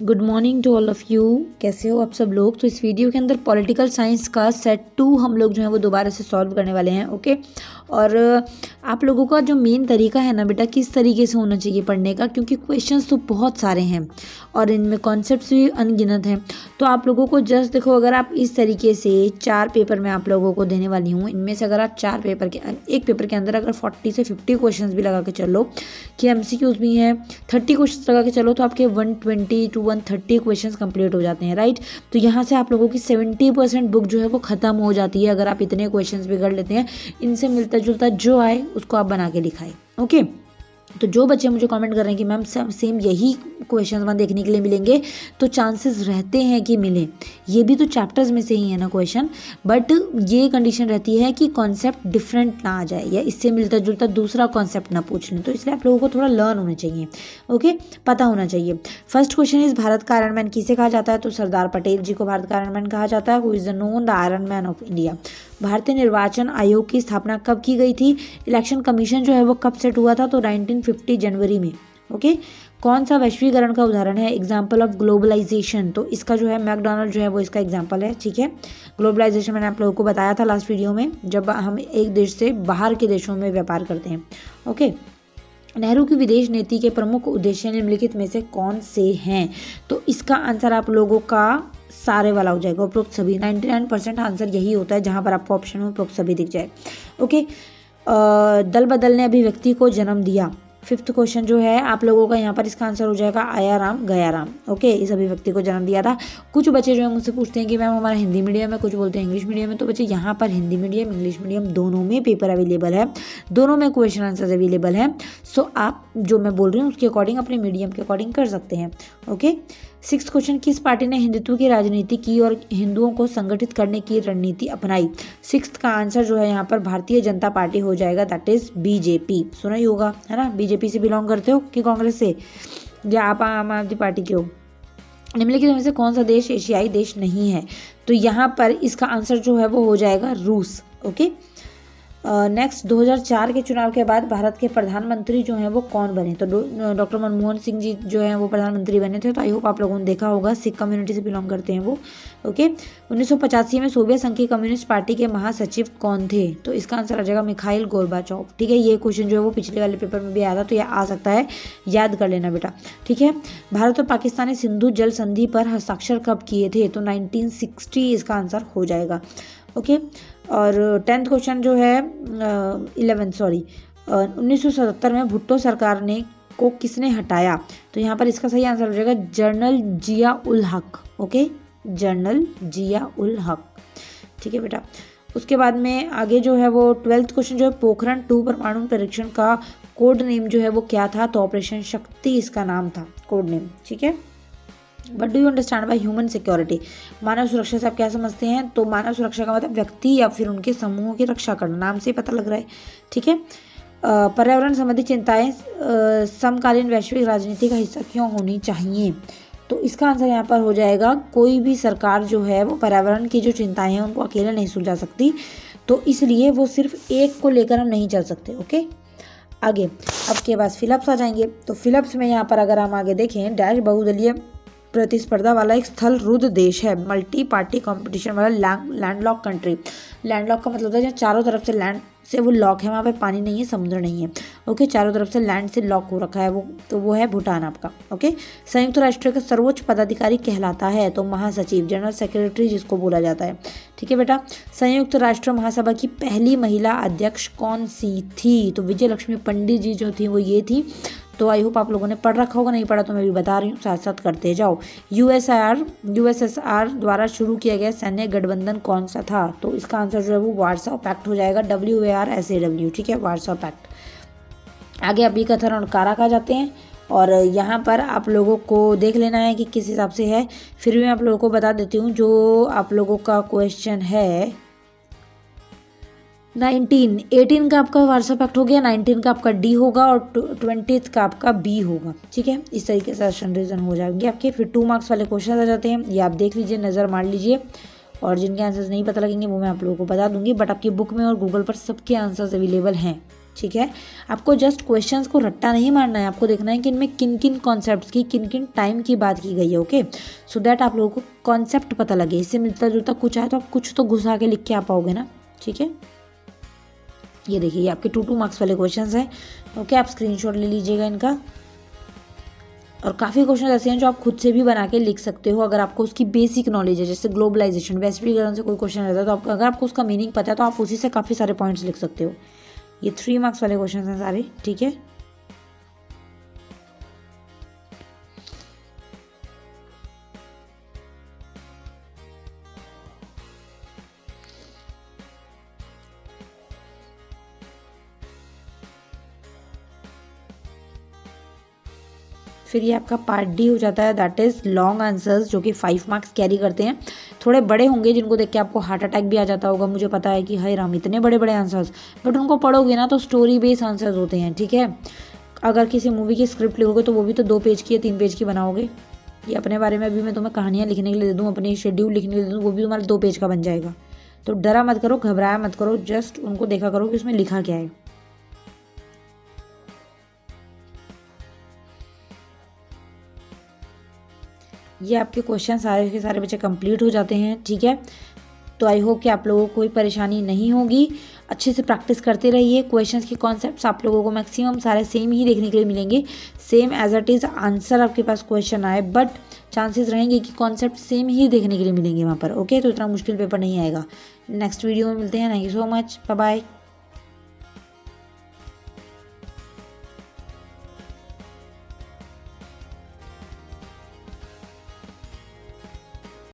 Good morning to all of you. कैसे हो आप सब लोग। तो इस वीडियो के अंदर पॉलिटिकल साइंस का सेट 2 हम लोग जो है वो दोबारा से सॉल्व करने वाले हैं। ओके, और आप लोगों का जो मेन तरीका है ना बेटा, किस तरीके से होना चाहिए पढ़ने का, क्योंकि क्वेश्चंस तो बहुत सारे हैं और इनमें कॉन्सेप्ट्स भी अनगिनत हैं। तो आप लोगों को जस्ट देखो, अगर आप इस तरीके से 4 पेपर मैं आप लोगों को देने वाली हूँ, इनमें से अगर आप 4 पेपर के एक पेपर के अंदर अगर 40 से 50 क्वेश्चन भी लगा के चलो कि MCQs भी हैं, 30 क्वेश्चन लगा के चलो तो आपके 120 to 130 क्वेश्चंस कंप्लीट हो जाते हैं, राइट। तो यहाँ से आप लोगों की 70% बुक जो है वो ख़त्म हो जाती है अगर आप इतने क्वेश्चंस भी कर लेते हैं। इनसे मिलता जुलता जो आए उसको आप बना के दिखाएं। ओके, तो जो बच्चे मुझे कमेंट कर रहे हैं कि मैम सेम यही क्वेश्चन वहाँ देखने के लिए मिलेंगे, तो चांसेस रहते हैं कि मिले। ये भी तो चैप्टर्स में से ही है ना क्वेश्चन, बट ये कंडीशन रहती है कि कॉन्सेप्ट डिफरेंट ना आ जाए या इससे मिलता जुलता दूसरा कॉन्सेप्ट ना पूछ लें। तो इसलिए आप लोगों को थोड़ा लर्न होना चाहिए, ओके, पता होना चाहिए। फर्स्ट क्वेश्चन इज भारत का आयरन मैन किसे कहा जाता है? तो सरदार पटेल जी को भारत का आयरन मैन कहा जाता है। Who is the known the iron man of India? भारतीय निर्वाचन आयोग की स्थापना कब की गई थी? इलेक्शन कमीशन जो है वो कब सेट हुआ था? तो 1950 जनवरी में। ओके, कौन सा वैश्वीकरण का उदाहरण है? Example of globalization. तो इसका जो है मैकडोनल्ड जो है वो इसका एग्जाम्पल है, ठीक है। ग्लोबलाइजेशन मैंने आप लोगों को बताया था लास्ट वीडियो में, जब हम एक देश से बाहर के देशों में व्यापार करते हैं। ओके, नेहरू की विदेश नीति के प्रमुख उद्देश्य निम्नलिखित में से कौन से हैं? तो इसका आंसर आप लोगों का सारे वाला हो जाएगा, उपरोक्त सभी। 99% आंसर यही होता है जहां पर आपको ऑप्शन में उपरोक्त सभी दिख जाए। ओके, दल बदल ने अभिव्यक्ति को जन्म दिया। 5th क्वेश्चन जो है आप लोगों का यहाँ पर इसका आंसर हो जाएगा आया राम गया राम। ओके, इस अभिव्यक्ति को जन्म दिया था। कुछ बच्चे जो है मुझसे पूछते हैं कि मैम हमारा हिंदी मीडियम है, कुछ बोलते हैं इंग्लिश मीडियम है। तो बच्चे यहाँ पर हिंदी मीडियम इंग्लिश मीडियम दोनों में पेपर अवेलेबल है, दोनों में क्वेश्चन आंसर अवेलेबल है। सो आप जो मैं बोल रही हूँ उसके अकॉर्डिंग अपने मीडियम के अकॉर्डिंग कर सकते हैं। ओके, 6th क्वेश्चन, किस पार्टी ने हिंदुत्व की राजनीति की और हिंदुओं को संगठित करने की रणनीति अपनाई? 6th का आंसर जो है यहाँ पर भारतीय जनता पार्टी हो जाएगा, दैट इज BJP। सुना ही होगा, है ना। BJP से बिलोंग करते हो कि कांग्रेस से, या आप आम आदमी पार्टी के हो? निम्नलिखित में से कौन सा देश एशियाई देश नहीं है? तो यहाँ पर इसका आंसर जो है वो हो जाएगा रूस। ओके, नेक्स्ट 2004 के चुनाव के बाद भारत के प्रधानमंत्री जो हैं वो कौन बने? तो डॉक्टर मनमोहन सिंह जी जो हैं वो प्रधानमंत्री बने थे। तो आई होप आप लोगों ने देखा होगा, सिख कम्युनिटी से बिलोंग करते हैं वो। ओके, 1985 में सोवियत संघ की कम्युनिस्ट पार्टी के महासचिव कौन थे? तो इसका आंसर आ जाएगा मिखाइल गोर्बाचोव। ठीक है, ये क्वेश्चन जो है वो पिछले वाले पेपर में भी आया था, तो यह आ सकता है, याद कर लेना बेटा। ठीक है, भारत और पाकिस्तान ने सिंधु जल संधि पर हस्ताक्षर कब किए थे? तो 1960 इसका आंसर हो जाएगा। ओके, और 10th क्वेश्चन जो है 1977 में भुट्टो सरकार ने को किसने हटाया? तो यहाँ पर इसका सही आंसर हो जाएगा जनरल जिया उल हक। ओके, जनरल जिया उल हक। ठीक है बेटा, उसके बाद में आगे जो है वो 12th क्वेश्चन जो है पोखरण 2 परमाणु परीक्षण का कोड नेम जो है वो क्या था? तो ऑपरेशन शक्ति इसका नाम था, कोड नेम। ठीक है, what do you understand by human security? मानव सुरक्षा से आप क्या समझते हैं? तो मानव सुरक्षा का मतलब व्यक्ति या फिर उनके समूहों की रक्षा करना, नाम से पता लग रहा है। ठीक है, पर्यावरण संबंधी चिंताएं समकालीन वैश्विक राजनीति का हिस्सा क्यों होनी चाहिए? तो इसका आंसर यहाँ पर हो जाएगा, कोई भी सरकार जो है वो पर्यावरण की जो चिंताएं हैं उनको अकेले नहीं सुलझा सकती, तो इसलिए वो सिर्फ एक को लेकर हम नहीं चल सकते। ओके, आगे अब के बाद फिलिप्स आ जाएंगे। तो फिलिप्स में यहाँ पर अगर हम आगे देखें, डैश बहुदलीय प्रतिस्पर्धा वाला एक स्थल रुद्ध देश है, मल्टी पार्टी कंपटीशन वाला लैंडलॉक कंट्री। लैंडलॉक का मतलब होता है जहाँ चारों तरफ से लैंड से वो लॉक है, वहाँ पे पानी नहीं है, समुद्र नहीं है। ओके, चारों तरफ से लैंड से लॉक हो रखा है वो, तो वो है भूटान आपका। ओके, संयुक्त राष्ट्र का सर्वोच्च पदाधिकारी कहलाता है तो महासचिव, जनरल सेक्रेटरी जिसको बोला जाता है। ठीक है बेटा, संयुक्त राष्ट्र महासभा की पहली महिला अध्यक्ष कौन सी थी? तो विजय लक्ष्मी पंडित जी जो थी वो ये थी। तो आई होप आप लोगों ने पढ़ रखा होगा, नहीं पढ़ा तो मैं भी बता रही हूँ, साथ साथ करते जाओ। USSR द्वारा शुरू किया गया सैन्य गठबंधन कौन सा था? तो इसका आंसर जो है वो वार्सा पैक्ट हो जाएगा, WARSAW। ठीक है, वार्सा पैक्ट। आगे अभी कथन और कारक आ जाते हैं, और यहाँ पर आप लोगों को देख लेना है कि किस हिसाब से है। फिर भी मैं आप लोगों को बता देती हूँ, जो आप लोगों का क्वेश्चन है 18 का आपका वार्सा पैक्ट हो गया, 19 का आपका D होगा और 20th का आपका B होगा। ठीक है, इस तरीके से ऑप्शन रीजन हो जाएंगे आपके। फिर 2 मार्क्स वाले क्वेश्चन आ जाते हैं, ये आप देख लीजिए, नज़र मार लीजिए, और जिनके आंसर्स नहीं पता लगेंगे वो मैं आप लोगों को बता दूंगी, बट आपकी बुक में और गूगल पर सबके आंसर्स अवेलेबल हैं। ठीक है। आपको जस्ट क्वेश्चंस को रट्टा नहीं मारना है, आपको देखना है कि इनमें किन किन कॉन्सेप्ट्स की किन किन टाइम की बात की गई है। ओके, सो दैट आप लोगों को कॉन्सेप्ट पता लगे, इससे मिलता जुलता कुछ आए तो आप कुछ तो घुसा के लिख के आ पाओगे ना। ठीक है, ये देखिए ये आपके 2 मार्क्स वाले क्वेश्चंस हैं। ओके, आप स्क्रीनशॉट ले लीजिएगा इनका। और काफ़ी क्वेश्चन ऐसे हैं जो आप खुद से भी बना के लिख सकते हो अगर आपको उसकी बेसिक नॉलेज है। जैसे ग्लोबलाइजेशन, वैश्वीकरण से कोई क्वेश्चन रहता है तो अगर आपको उसका मीनिंग पता है तो आप उसी से काफ़ी सारे पॉइंट्स लिख सकते हो। ये 3 मार्क्स वाले क्वेश्चन हैं सारे। ठीक है, फिर ये आपका पार्ट डी हो जाता है, दैट इज़ लॉन्ग आंसर्स, जो कि 5 मार्क्स कैरी करते हैं। थोड़े बड़े होंगे जिनको देख के आपको हार्ट अटैक भी आ जाता होगा, मुझे पता है कि हाय राम इतने बड़े बड़े आंसर्स, बट उनको पढ़ोगे ना तो स्टोरी बेस्ड आंसर्स होते हैं। ठीक है, अगर किसी मूवी की स्क्रिप्ट लिखोगे तो वो भी तो 2 पेज की या 3 पेज की बनाओगे। ये अपने बारे में अभी मैं तुम्हें कहानियाँ लिखने के लिए दे दूँ, अपनी शेड्यूल लिखने के लिए दे दूँ, वो भी तुम्हारा 2 पेज का बन जाएगा। तो डरा मत करो, घबराया मत करो, जस्ट उनको देखा करो कि उसमें लिखा क्या है। ये आपके क्वेश्चन सारे के सारे बच्चे कंप्लीट हो जाते हैं। ठीक है, तो आई होप कि आप लोगों को कोई परेशानी नहीं होगी। अच्छे से प्रैक्टिस करते रहिए। क्वेश्चंस के कॉन्सेप्ट्स आप लोगों को मैक्सिमम सारे सेम ही देखने के लिए मिलेंगे, same as it is answer आपके पास क्वेश्चन आए, बट चांसेस रहेंगे कि कॉन्सेप्ट सेम ही देखने के लिए मिलेंगे वहाँ पर। ओके, तो इतना मुश्किल पेपर नहीं आएगा। नेक्स्ट वीडियो में मिलते हैं। Thank you so much, bye bye.